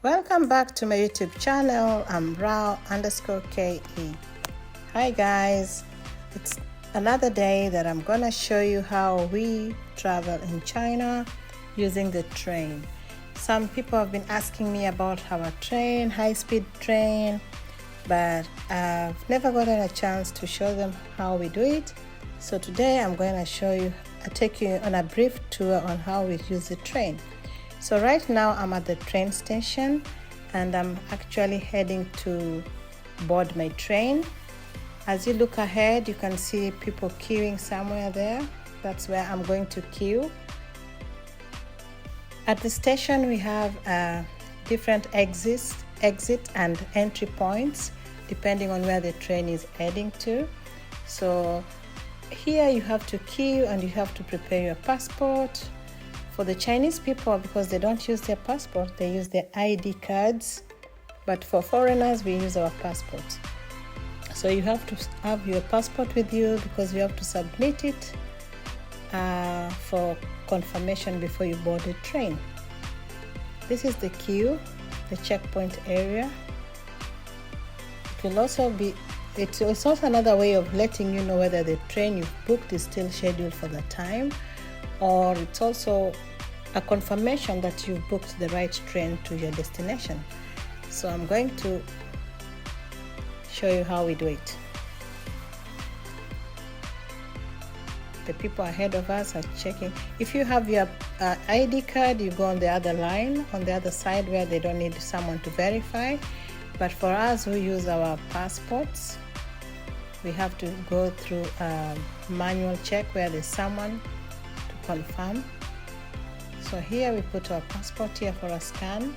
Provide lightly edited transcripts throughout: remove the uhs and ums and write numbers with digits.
Welcome back to my YouTube channel. I'm Rao_KE. Hi guys, it's another day that I'm gonna show you how we travel in China using the train. Some people have been asking me about our train, high-speed train, but I've never gotten a chance to show them how we do it. So today I'm going to take you on a brief tour on how we use the train. So right now I'm at the train station and I'm actually heading to board my train. As you look ahead, you can see people queuing somewhere there. That's where I'm going to queue. At the station we have different exit and entry points depending on where the train is heading to. So here you have to queue and you have to prepare your passport. For the Chinese people, because they don't use their passport, they use their ID cards. But for foreigners, we use our passports. So you have to have your passport with you because you have to submit it for confirmation before you board the train. This is the queue, the checkpoint area. It's also another way of letting you know whether the train you've booked is still scheduled for the time, or it's also a confirmation that you've booked the right train to your destination. So I'm going to show you how we do it. The people ahead of us are checking. If you have your ID card, you go on the other line, on the other side where they don't need someone to verify. But for us who use our passports, we have to go through a manual check where there's someone to confirm. So here we put our passport here for a scan.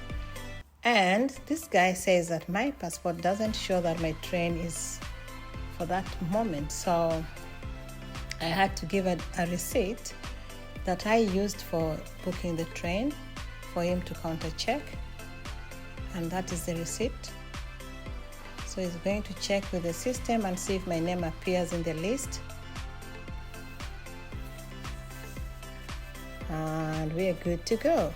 And this guy says that my passport doesn't show that my train is for that moment. So I had to give a receipt that I used for booking the train for him to counter check. And that is the receipt. So he's going to check with the system and see if my name appears in the list. And we are good to go.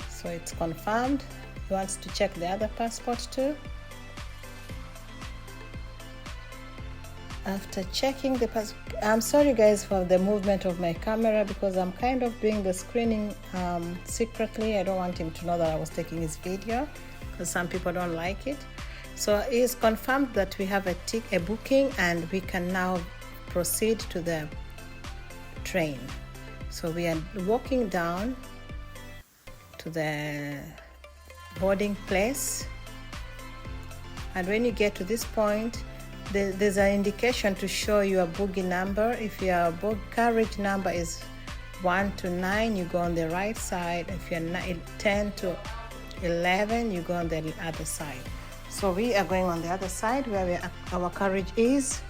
So it's confirmed. He wants to check the other passport too. After checking the passport, I'm sorry guys for the movement of my camera because I'm kind of doing the screening secretly. I don't want him to know that I was taking his video because some people don't like it. So it's confirmed that we have a booking and we can now proceed to the train. So we are walking down to the boarding place, and when you get to this point, there's an indication to show your bogie number. If your carriage number is 1 to 9, you go on the right side. If you're 10 to 11, you go on the other side. So we are going on the other side where our carriage is.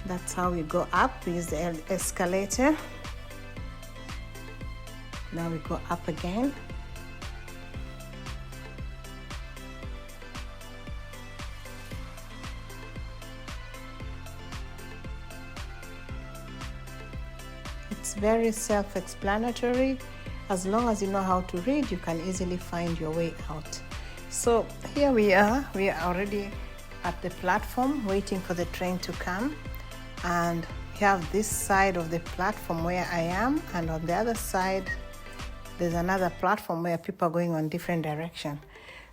That's how we go up. We use the escalator. Now we go up again. It's very self-explanatory. As long as you know how to read, you can easily find your way out. So here we are already at the platform waiting for the train to come. And we have this side of the platform where I am, and on the other side there's another platform where people are going on different direction.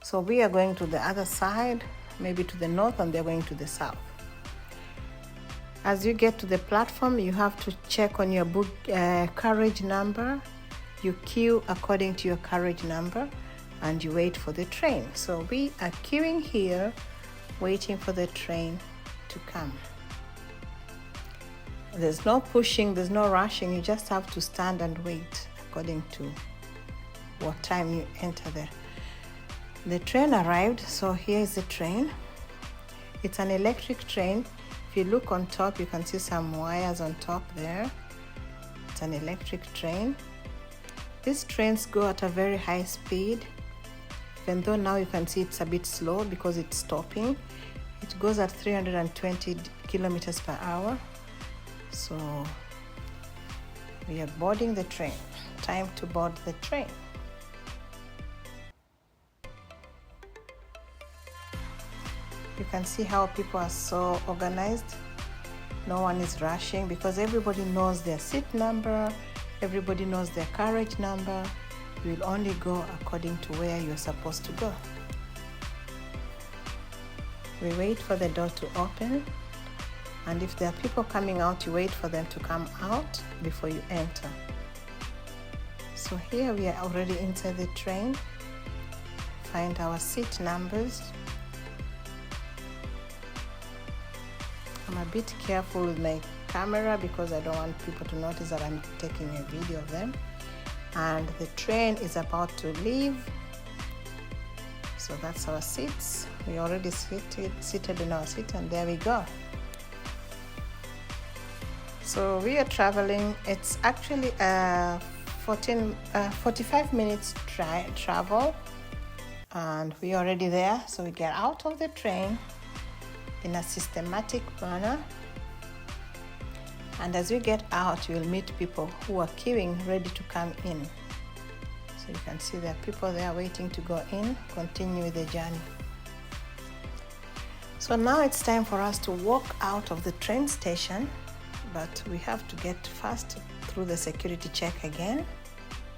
So we are going to the other side, maybe to the north, and they're going to the south. As you get to the platform, you have to check on your carriage number. You queue according to your carriage number and you wait for the train. So we are queuing here, waiting for the train to come. There's no pushing, there's no rushing. You just have to stand and wait according to what time you enter there. The train arrived, so here is the train. It's an electric train. If you look on top, you can see some wires on top there. It's an electric train. These trains go at a very high speed, even though now you can see it's a bit slow because it's stopping. It goes at 320 kilometers per hour. So we are boarding the train. time to board the train. You can see how people are so organized. No one is rushing because everybody knows their seat number, everybody knows their carriage number. You will only go according to where you're supposed to go. We wait for the door to open, and if there are people coming out, you wait for them to come out before you enter. So here we are already inside the train. Find our seat numbers. I'm a bit careful with my camera because I don't want people to notice that I'm taking a video of them. And the train is about to leave. So that's our seats. We already seated in our seat, and there we go. So we are traveling. It's actually a 45 minutes travel, and we're already there. So we get out of the train in a systematic manner, and as we get out, you'll meet people who are queuing ready to come in. So you can see there are people there waiting to go in, continue with the journey. So now it's time for us to walk out of the train station, but we have to get first through the security check again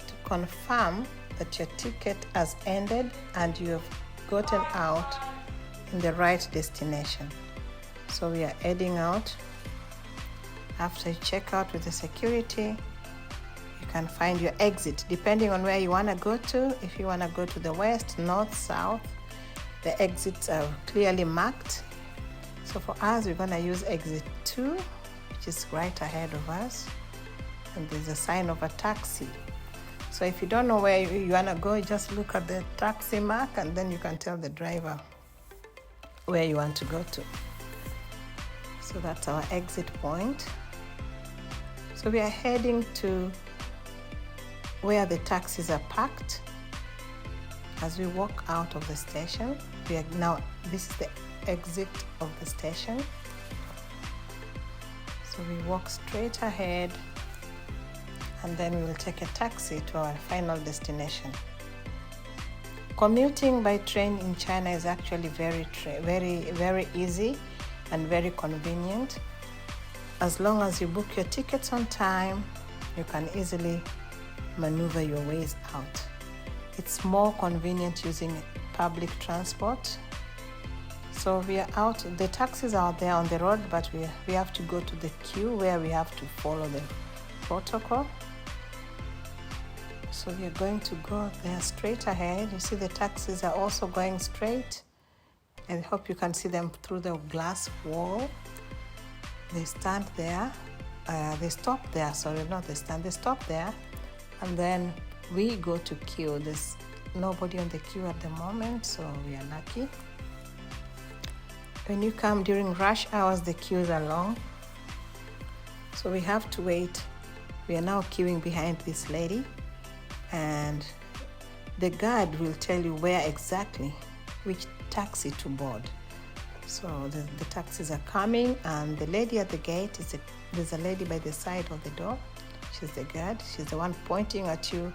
to confirm that your ticket has ended and you have gotten out in the right destination. So we are heading out. After you check out with the security, you can find your exit depending on where you want to go to. If you want to go to the west, north, south, the exits are clearly marked. So for us, we're going to use exit 2, which is right ahead of us, and there's a sign of a taxi. So if you don't know where you want to go, you just look at the taxi mark, and then you can tell the driver where you want to go to. So that's our exit point. So we are heading to where the taxis are parked. As we walk out of the station, this is the exit of the station. So we walk straight ahead, and then we will take a taxi to our final destination. Commuting by train in China is actually very easy and very convenient. As long as you book your tickets on time, you can easily maneuver your ways out. It's more convenient using public transport. So we are out, the taxis are out there on the road, but we have to go to the queue where we have to follow the protocol. So we are going to go there straight ahead. You see the taxis are also going straight. I hope you can see them through the glass wall. They stand there, they stop there, sorry, not they stand, they stop there, and then we go to queue. There's nobody on the queue at the moment, so we are lucky. When you come during rush hours, the queues are long, so we have to wait. We are now queuing behind this lady, and the guard will tell you where exactly, which taxi to board. So the taxis are coming, and the lady at the gate, there's a lady by the side of the door. She's the guard. She's the one pointing at you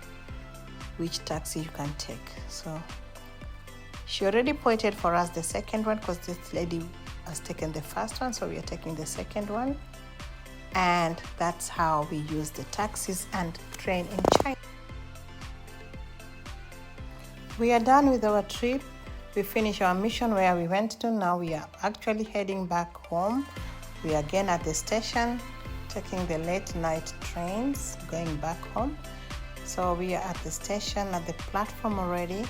which taxi you can take. So she already pointed for us the second one because this lady has taken the first one, so we are taking the second one. And that's how we use the taxis and train in China. We are done with our trip. We finished our mission where we went to. Now we are actually heading back home. We are again at the station, taking the late night trains, going back home. So we are at the station, at the platform already,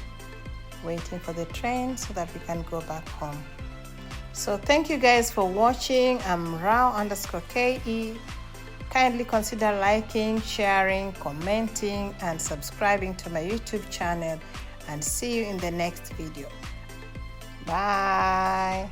waiting for the train so that we can go back home. So thank you guys for watching. I'm Rao_KE. Kindly consider liking, sharing, commenting, and subscribing to my YouTube channel, and see you in the next video. Bye.